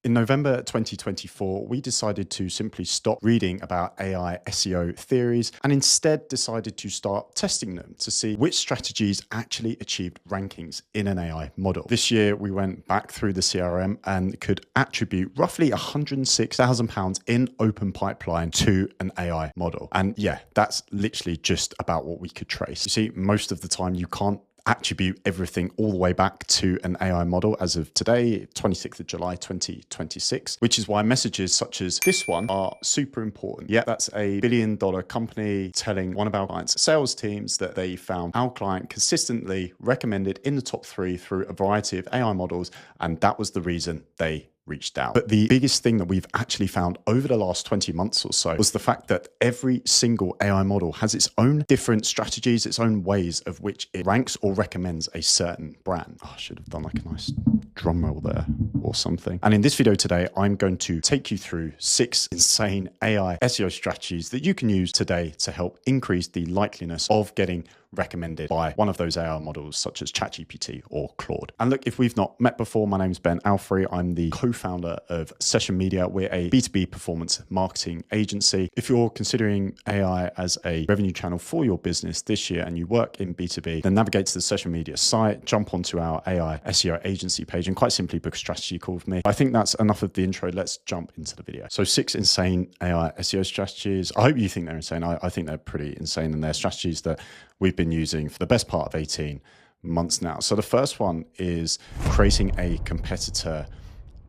In November 2024, we decided to simply stop reading about AI SEO theories and instead decided to start testing them to see which strategies actually achieved rankings in an AI model. This year, we went back through the CRM and could attribute roughly £106,000 in open pipeline to an AI model. And yeah, that's literally just about what we could trace. You see, most of the time you can't attribute everything all the way back to an AI model as of today, 26th of July, 2026, which is why messages such as this one are super important. Yeah, that's a billion-dollar company telling one of our clients' sales teams that they found our client consistently recommended in the top 3 through a variety of AI models, and that was the reason they reached out. But the biggest thing that we've actually found over the last 20 months or so was the fact that every single AI model has its own different strategies, its own ways of which it ranks or recommends a certain brand. Oh, I should have done like a nice drum roll there or something. And in this video today, I'm going to take you through 6 insane AI SEO strategies that you can use today to help increase the likeliness of getting recommended by one of those AI models such as ChatGPT or Claude. And look, if we've not met before, my name's Ben Alfrey. I'm the co-founder of Session Media. We're a B2B performance marketing agency. If you're considering AI as a revenue channel for your business this year and you work in B2B, then navigate to the Session Media site, jump onto our AI SEO agency page and quite simply book a strategy call with me. I think that's enough of the intro. Let's jump into the video. So 6 insane AI SEO strategies. I hope you think they're insane. I think they're pretty insane, and they're strategies that we've been using for the best part of 18 months now. So the first one is creating a competitor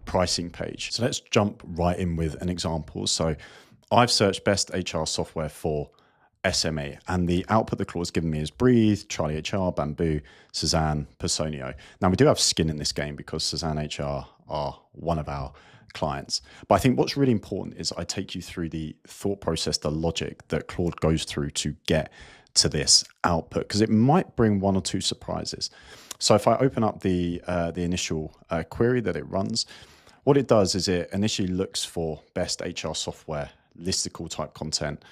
pricing page. So let's jump right in with an example. So I've searched best HR software for SME, and the output the Claude's given me is Breathe, Charlie HR, Bamboo, Cezanne, Personio. Now we do have skin in this game because Cezanne HR are one of our clients. But I think what's really important is I take you through the thought process, the logic that Claude goes through to get to this output, because it might bring 1 or 2 surprises. So if I open up the initial query that it runs, what it does is it initially looks for best HR software listicle type content,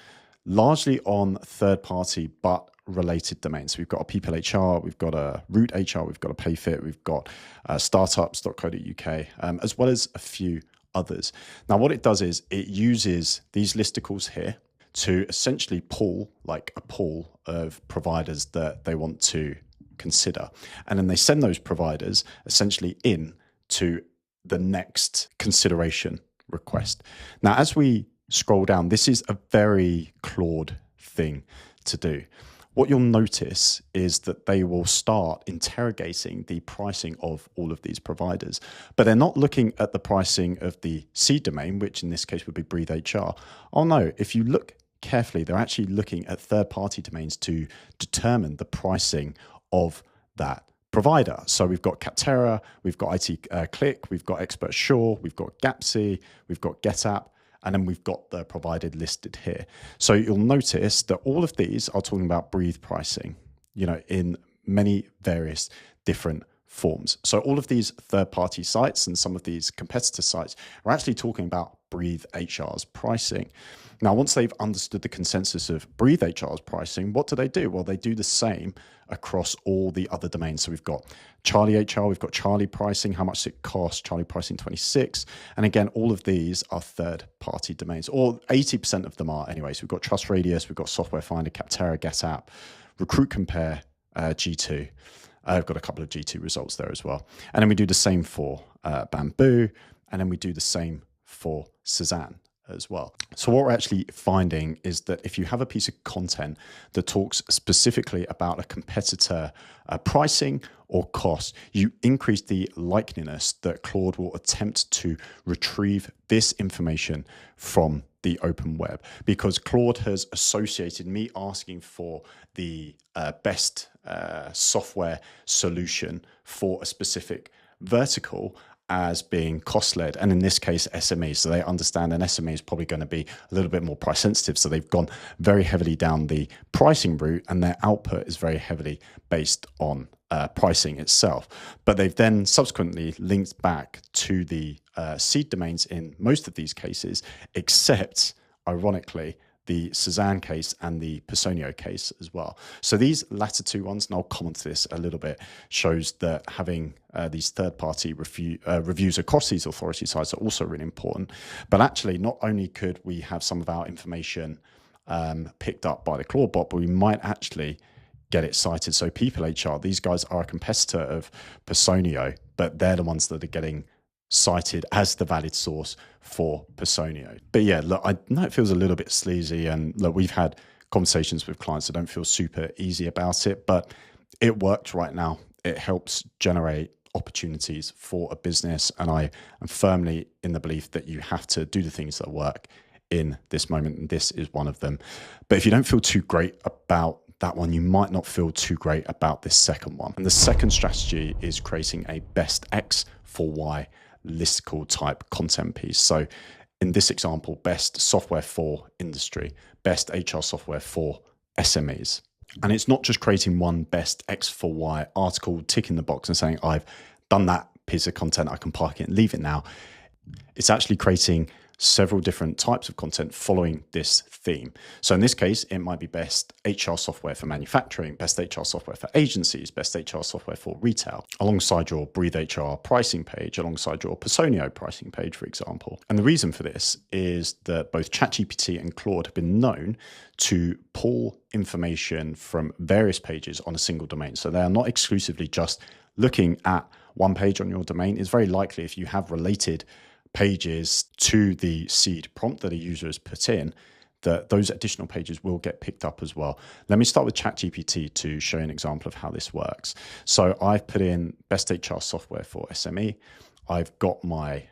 largely on third-party but related domains. So we've got a People HR, we've got a Root HR, we've got a Payfit, we've got startups.co.uk, as well as a few others. Now, what it does is it uses these listicles here to essentially pull like a pool of providers that they want to consider. And then they send those providers essentially in to the next consideration request. Now, as we scroll down, this is a very Claude thing to do. What you'll notice is that they will start interrogating the pricing of all of these providers, but they're not looking at the pricing of the seed domain, which in this case would be Breathe HR. Oh no, if you look carefully, they're actually looking at third-party domains to determine the pricing of that provider. So we've got Capterra, we've got IT Click, we've got Expert Sure, we've got Gapsy, we've got GetApp, and then we've got the provided listed here. So you'll notice that all of these are talking about Breathe pricing, in many various different forms. So all of these third-party sites and some of these competitor sites are actually talking about Breathe HR's pricing. Now, once they've understood the consensus of Breathe HR's pricing, what do? Well, they do the same across all the other domains. So we've got Charlie HR, we've got Charlie pricing, how much it costs, Charlie pricing 26. And again, all of these are third-party domains, or 80% of them are anyway. So we've got Trust Radius, we've got Software Finder, Capterra, GetApp, Recruit Compare, G2. I've got a couple of G2 results there as well. And then we do the same for Bamboo, and then we do the same for Cezanne as well. So what we're actually finding is that if you have a piece of content that talks specifically about a competitor pricing or cost, you increase the likeliness that Claude will attempt to retrieve this information from the open web, because Claude has associated me asking for the best software solution for a specific vertical as being cost-led, and in this case SME. So they understand an SME is probably going to be a little bit more price sensitive, so they've gone very heavily down the pricing route, and their output is very heavily based on pricing itself. But they've then subsequently linked back to the seed domains in most of these cases, except ironically the Cezanne case and the Personio case as well. So these latter two ones, and I'll comment to this a little bit, shows that having these third-party reviews across these authority sites are also really important. But actually, not only could we have some of our information picked up by the Claude bot, but we might actually get it cited. So People HR, these guys are a competitor of Personio, but they're the ones that are getting cited as the valid source for Personio. But yeah, look, I know it feels a little bit sleazy, and look, we've had conversations with clients that don't feel super easy about it, but it works right now. It helps generate opportunities for a business, and I am firmly in the belief that you have to do the things that work in this moment, and this is one of them. But if you don't feel too great about that one, you might not feel too great about this second one. And the second strategy is creating a best X for Y listicle type content piece. So in this example, best software for industry, best HR software for SMEs. And it's not just creating one best X for Y article, ticking the box and saying, I've done that piece of content, I can park it and leave it now. It's actually creating several different types of content following this theme. So in this case, it might be best HR software for manufacturing, best HR software for agencies, best HR software for retail, alongside your Breathe HR pricing page, alongside your Personio pricing page, for example. And the reason for this is that both ChatGPT and Claude have been known to pull information from various pages on a single domain. So they are not exclusively just looking at one page on your domain. It's very likely if you have related pages to the seed prompt that a user has put in, that those additional pages will get picked up as well. Let me start with ChatGPT to show you an example of how this works. So I've put in best HR software for SME. I've got my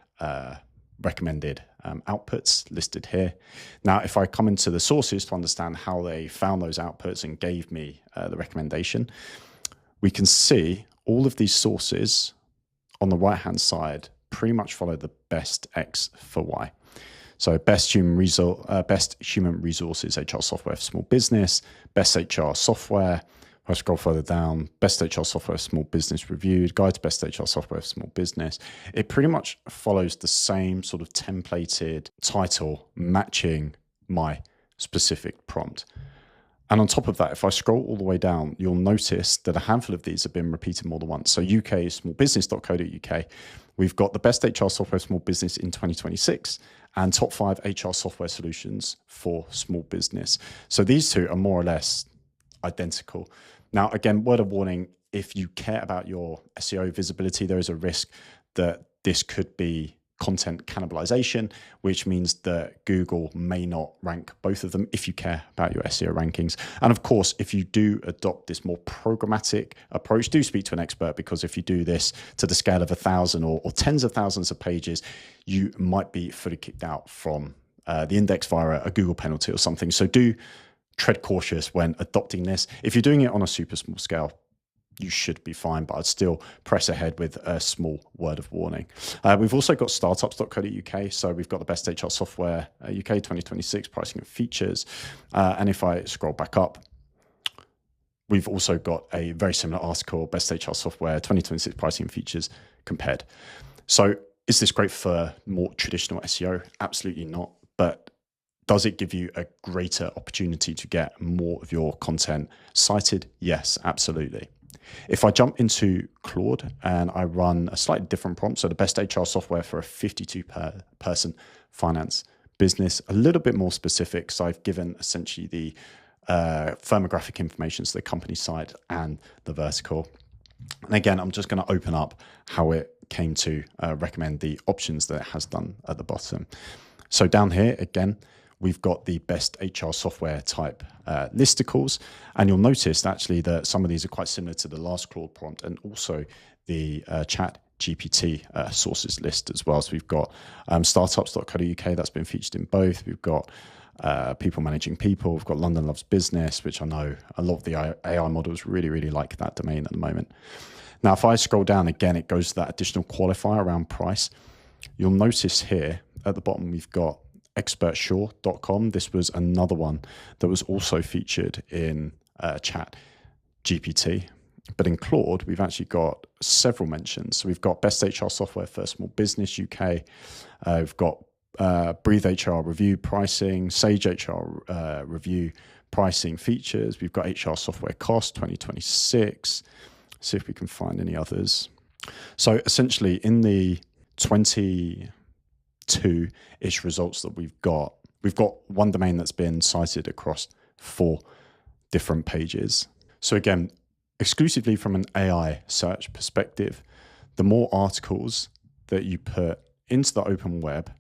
recommended outputs listed here. Now, if I come into the sources to understand how they found those outputs and gave me the recommendation, we can see all of these sources on the right-hand side pretty much follow the best X for Y. So best human resources HR software for small business, best HR software. If I scroll further down, best HR software for small business reviewed, guide to best HR software for small business. It pretty much follows the same sort of templated title matching my specific prompt. And on top of that, if I scroll all the way down, you'll notice that a handful of these have been repeated more than once. So UK smallbusiness.co.uk, we've got the best HR software for small business in 2026 and top 5 HR software solutions for small business. So these two are more or less identical. Now, again, word of warning, if you care about your SEO visibility, there is a risk that this could be content cannibalization, which means that Google may not rank both of them if you care about your SEO rankings. And of course, if you do adopt this more programmatic approach, do speak to an expert, because if you do this to the scale of 1,000 or tens of thousands of pages, you might be fully kicked out from the index via a Google penalty or something. So do tread cautious when adopting this. If you're doing it on a super small scale, you should be fine, but I'd still press ahead with a small word of warning. We've also got startups.co.uk. So we've got the best HR software UK 2026 pricing and features. And if I scroll back up, we've also got a very similar article, best HR software 2026 pricing and features compared. So is this great for more traditional SEO? Absolutely not. But does it give you a greater opportunity to get more of your content cited? Yes, absolutely. If I jump into Claude and I run a slightly different prompt, so the best HR software for a 52-person finance business, a little bit more specific. So I've given essentially the firmographic information, so the company site and the vertical. And again, I'm just going to open up how it came to recommend the options that it has done at the bottom. So down here, again, we've got the best HR software type listicles. And you'll notice actually that some of these are quite similar to the last Claude prompt and also the chat GPT sources list as well. So we've got startups.co.uk, that's been featured in both. We've got people managing people. We've got London Loves Business, which I know a lot of the AI models really, really like that domain at the moment. Now, if I scroll down again, it goes to that additional qualifier around price. You'll notice here at the bottom, we've got expertsure.com. This was another one that was also featured in chat GPT. But in Claude, we've actually got several mentions. So we've got best HR software for small business UK. We've got Breathe HR review pricing, Sage HR review pricing features. We've got HR software cost 2026. See if we can find any others. So essentially in the 22-ish results that we've got one domain that's been cited across 4 different pages. So again, exclusively from an AI search perspective, the more articles that you put into the open web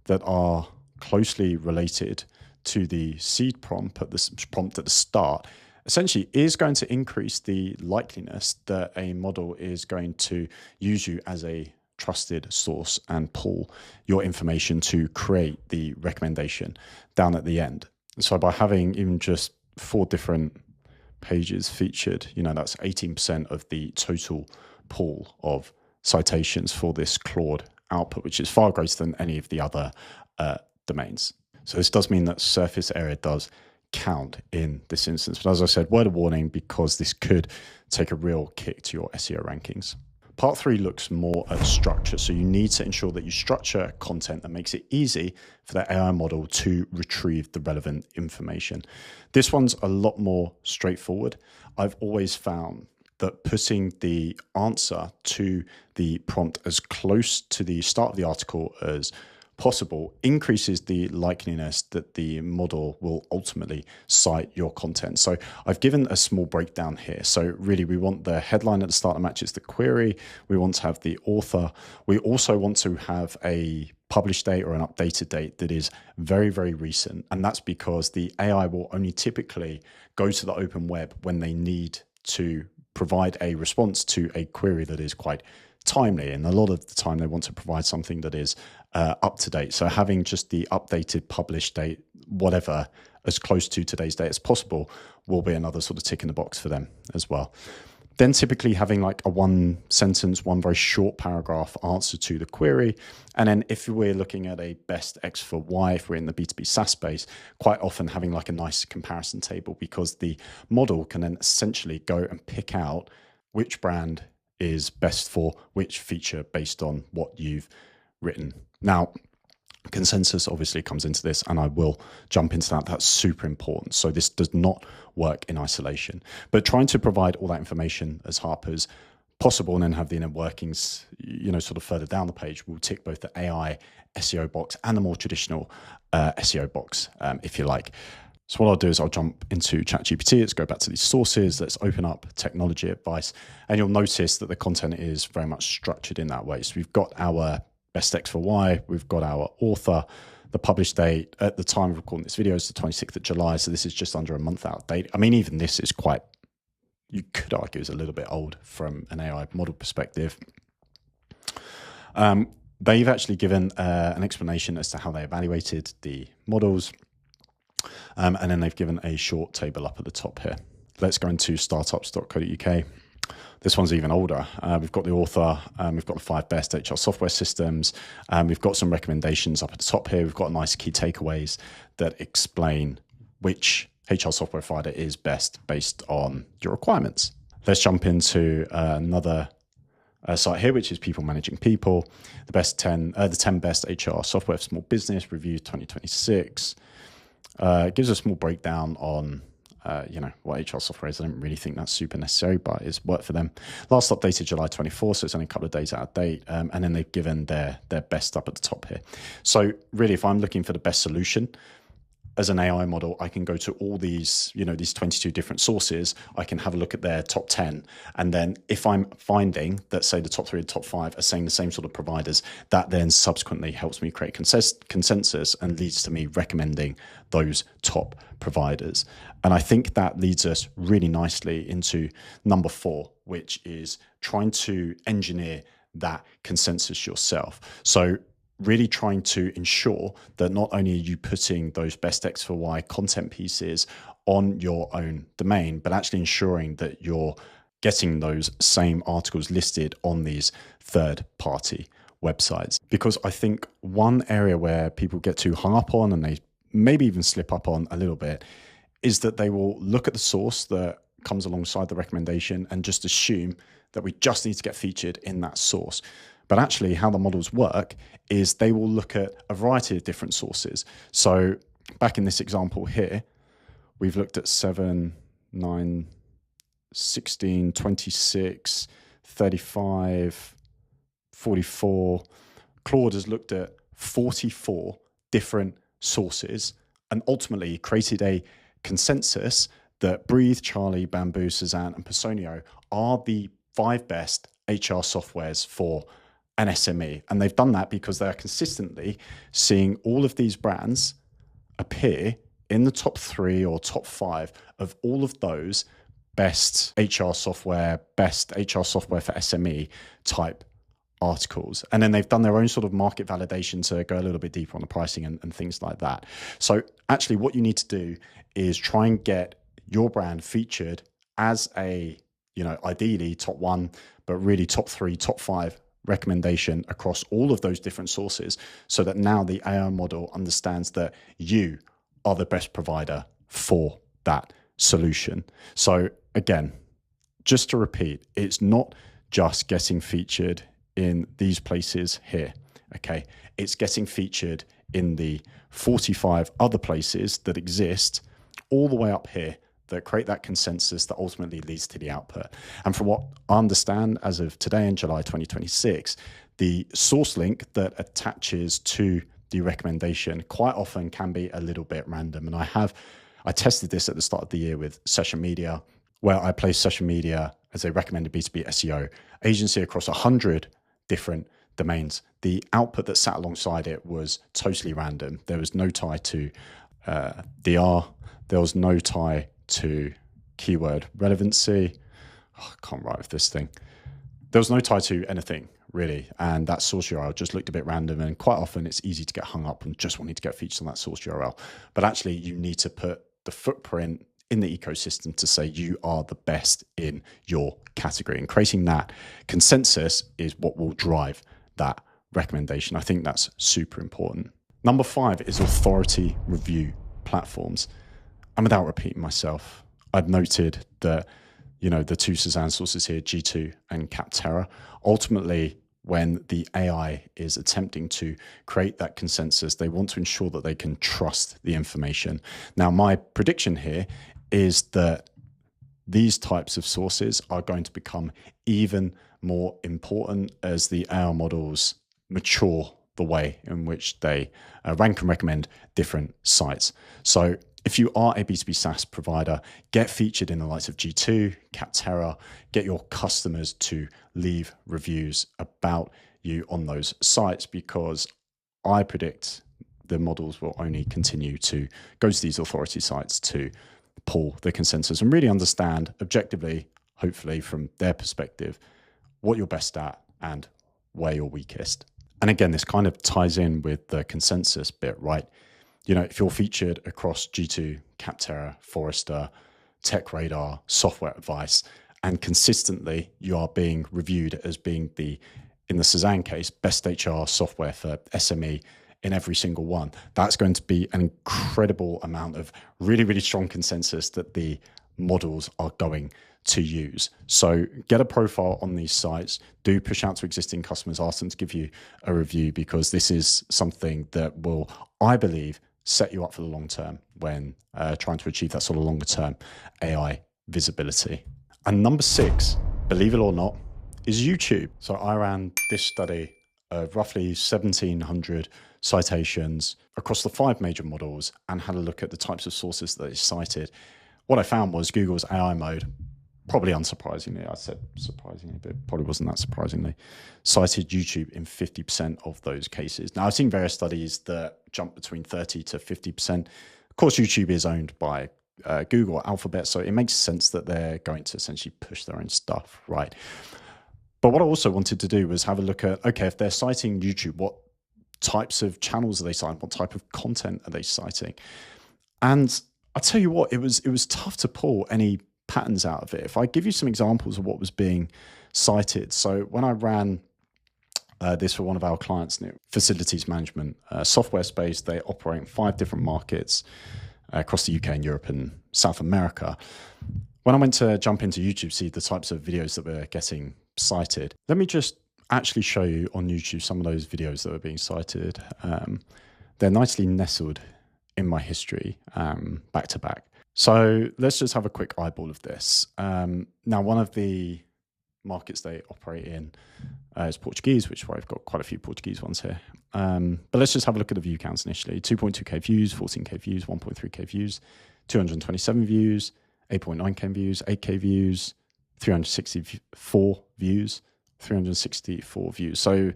that are closely related to the seed prompt at the start, essentially is going to increase the likeliness that a model is going to use you as a trusted source and pull your information to create the recommendation down at the end. So by having even just 4 different pages featured, that's 18% of the total pool of citations for this Claude output, which is far greater than any of the other domains. So this does mean that surface area does count in this instance. But as I said, word of warning, because this could take a real kick to your SEO rankings. Part 3 looks more at structure. So you need to ensure that you structure content that makes it easy for the AI model to retrieve the relevant information. This one's a lot more straightforward. I've always found that putting the answer to the prompt as close to the start of the article as possible increases the likeliness that the model will ultimately cite your content. So I've given a small breakdown here. So really we want the headline at the start that matches the query. We want to have the author. We also want to have a published date or an updated date that is very, very recent. And that's because the AI will only typically go to the open web when they need to provide a response to a query that is quite timely, and a lot of the time they want to provide something that is up to date. So having just the updated published date, whatever, as close to today's date as possible will be another sort of tick in the box for them as well. Then typically having like a 1 sentence, 1 very short paragraph answer to the query. And then if we're looking at a best X for Y, if we're in the B2B SaaS space, quite often having like a nice comparison table, because the model can then essentially go and pick out which brand is best for which feature based on what you've written. Now, consensus obviously comes into this, and I will jump into that. That's super important. So this does not work in isolation, but trying to provide all that information as sharp as possible and then have the inner workings, sort of further down the page, will tick both the AI SEO box and the more traditional SEO box, if you like. So what I'll do is I'll jump into ChatGPT. Let's go back to these sources. Let's open up technology advice. And you'll notice that the content is very much structured in that way. So we've got our best X for Y. We've got our author. The published date at the time of recording this video is the 26th of July. So this is just under a month out of date. I mean, even this is quite, you could argue, is a little bit old from an AI model perspective. They've actually given an explanation as to how they evaluated the models. And then they've given a short table up at the top here. Let's go into startups.co.uk. This one's even older. We've got the author, we've got the 5 best HR software systems, we've got some recommendations up at the top here. We've got nice key takeaways that explain which HR software provider is best based on your requirements. Let's jump into another site here, which is People Managing People. The 10 best HR software for small business, review 2026. It gives a small breakdown on what HR software is. I don't really think that's super necessary, but it's worked for them. Last updated July 24, so it's only a couple of days out of date. And then they've given their best up at the top here. So really, if I'm looking for the best solution as an AI model, I can go to all these, these 22 different sources. I can have a look at their top 10. And then if I'm finding that, say, the top 3 and top 5 are saying the same sort of providers, that then subsequently helps me create consensus and leads to me recommending those top providers. And I think that leads us really nicely into number 4, which is trying to engineer that consensus yourself. So really trying to ensure that not only are you putting those best X for Y content pieces on your own domain, but actually ensuring that you're getting those same articles listed on these third-party websites. Because I think one area where people get too hung up on, and they maybe even slip up on a little bit, is that they will look at the source that comes alongside the recommendation and just assume that we just need to get featured in that source. But actually how the models work is they will look at a variety of different sources. So back in this example here, we've looked at 7, 9, 16, 26, 35, 44. Claude has looked at 44 different sources and ultimately created a consensus that Breathe, Charlie, Bamboo, Suzanne, and Personio are the 5 best HR softwares for an SME. And they've done that because they are consistently seeing all of these brands appear in the top 3 or top 5 of all of those best HR software for SME type articles. And then they've done their own sort of market validation to go a little bit deeper on the pricing and things like that. So actually what you need to do is try and get your brand featured as a, ideally top 1, but really top 3, top 5 recommendation across all of those different sources, so that now the AI model understands that you are the best provider for that solution. So again, just to repeat, it's not just getting featured in these places here, okay? It's getting featured in the 45 other places that exist all the way up here that create that consensus that ultimately leads to the output. And from what I understand, as of today in July 2026, the source link that attaches to the recommendation quite often can be a little bit random. And I tested this at the start of the year with Session Media, where I placed Session Media as a recommended B2B SEO agency across 100 different domains. The output that sat alongside it was totally random. There was no tie to DR. There was no tie to keyword relevancy. Oh, I can't write with this thing. There was no tie to anything really. And that source URL just looked a bit random. And quite often it's easy to get hung up on just wanting to get featured on that source URL. But actually you need to put the footprint in the ecosystem to say you are the best in your category, and creating that consensus is what will drive that recommendation. I think that's super important. Number 5 is authority review platforms. And without repeating myself, I've noted that, the 2 Suzanne sources here, G2 and Capterra, ultimately, when the AI is attempting to create that consensus, they want to ensure that they can trust the information. Now, my prediction here is that these types of sources are going to become even more important as the AI models mature the way in which they rank and recommend different sites. So if you are a B2B SaaS provider, get featured in the likes of G2, Capterra, get your customers to leave reviews about you on those sites, because I predict the models will only continue to go to these authority sites to pull the consensus and really understand objectively, hopefully from their perspective, what you're best at and where you're weakest. And again, this kind of ties in with the consensus bit, right? If you're featured across G2, Capterra, Forrester, Tech Radar, Software Advice, and consistently you are being reviewed as being in the Suzanne case, best HR software for SME in every single one, that's going to be an incredible amount of really, really strong consensus that the models are going to use. So get a profile on these sites, do push out to existing customers, ask them to give you a review, because this is something that will, I believe, set you up for the long term when trying to achieve that sort of longer term AI visibility. And number 6, believe it or not, is YouTube. So I ran this study of roughly 1,700 citations across the 5 major models and had a look at the types of sources that they cited. What I found was Google's AI mode, probably unsurprisingly, I said surprisingly, but it probably wasn't that surprisingly, cited YouTube in 50% of those cases. Now, I've seen various studies that jump between 30 to 50%. Of course, YouTube is owned by Google, Alphabet, so it makes sense that they're going to essentially push their own stuff, right? But what I also wanted to do was have a look at, okay, if they're citing YouTube, what types of channels are they citing? What type of content are they citing? And I'll tell you what, it was tough to pull any patterns out of it. If I give you some examples of what was being cited. So when I ran this for one of our clients, facilities management software space, they operate in 5 different markets across the UK and Europe and South America. When I went to jump into YouTube, see the types of videos that were getting cited, let me just actually show you on YouTube some of those videos that were being cited. They're nicely nestled in my history, back to back. So let's just have a quick eyeball of this. Now, one of the markets they operate in is Portuguese, which is why I've got quite a few Portuguese ones here. But let's just have a look at the view counts initially. 2.2K views, 14K views, 1.3K views, 227 views, 8.9K views, 8K views, 364 views, 364 views. So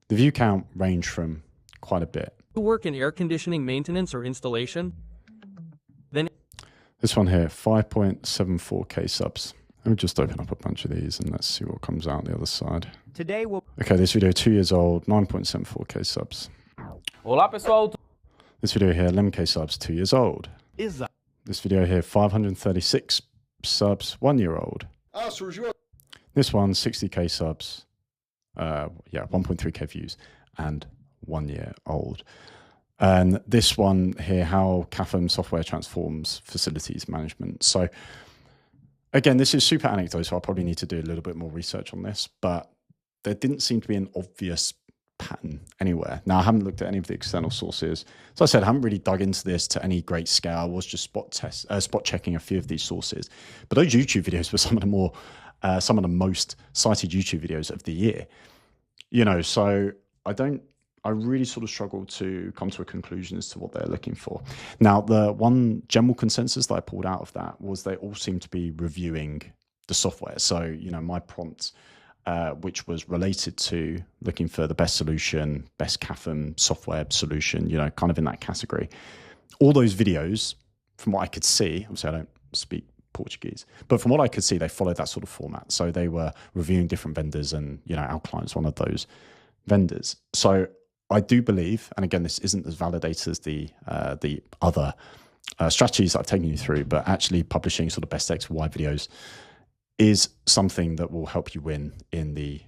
the view count range from quite a bit. You work in air conditioning maintenance or installation? Then This one here, 5.74K subs. Let me just open up a bunch of these and let's see what comes out the other side. Today we'll... Okay, this video 2 years old, 9.74K subs. Olá pessoal, This video here, 11K subs, 2 years old. Exato. This video here, 536 subs, 1 year old. This one, 60K subs, 1.3K views, and 1 year old. And this one here, how CAFM software transforms facilities management. So again, this is super anecdotal, so I probably need to do a little bit more research on this, but there didn't seem to be an obvious pattern anywhere. Now, I haven't looked at any of the external sources. So I said, I haven't really dug into this to any great scale. I was just spot checking a few of these sources. But those YouTube videos were some of the most cited YouTube videos of the year. You know, so I really sort of struggle to come to a conclusion as to what they're looking for. Now, the one general consensus that I pulled out of that was they all seem to be reviewing the software. So, you know, my prompt, which was related to looking for the best solution, best CAFM software solution, you know, kind of in that category. All those videos, from what I could see, obviously I don't speak Portuguese, but from what I could see, they followed that sort of format. So they were reviewing different vendors and, you know, our client's one of those vendors. So I do believe, and again, this isn't as validated as the other strategies that I've taken you through, but actually publishing sort of best X, Y videos is something that will help you win in the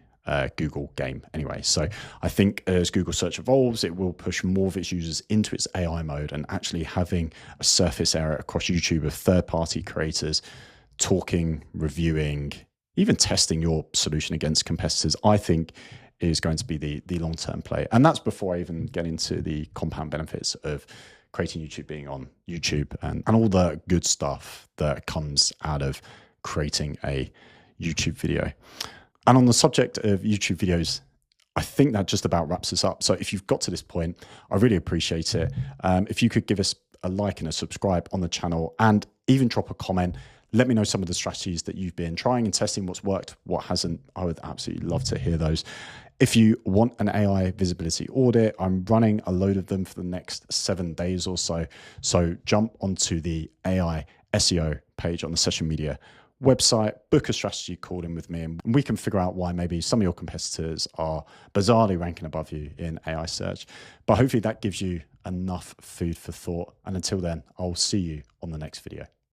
Google game anyway. So I think as Google search evolves, it will push more of its users into its AI mode, and actually having a surface area across YouTube of third-party creators talking, reviewing, even testing your solution against competitors, I think is going to be the long-term play. And that's before I even get into the compound benefits of creating YouTube, being on YouTube, and all the good stuff that comes out of creating a YouTube video. And on the subject of YouTube videos, I think that just about wraps us up. So if you've got to this point, I really appreciate it. If you could give us a like and a subscribe on the channel, and even drop a comment. Let me know some of the strategies that you've been trying and testing, what's worked, what hasn't. I would absolutely love to hear those. If you want an AI visibility audit, I'm running a load of them for the next 7 days or so. So jump onto the AI SEO page on the Session Media website, book a strategy call in with me, and we can figure out why maybe some of your competitors are bizarrely ranking above you in AI search. But hopefully that gives you enough food for thought. And until then, I'll see you on the next video.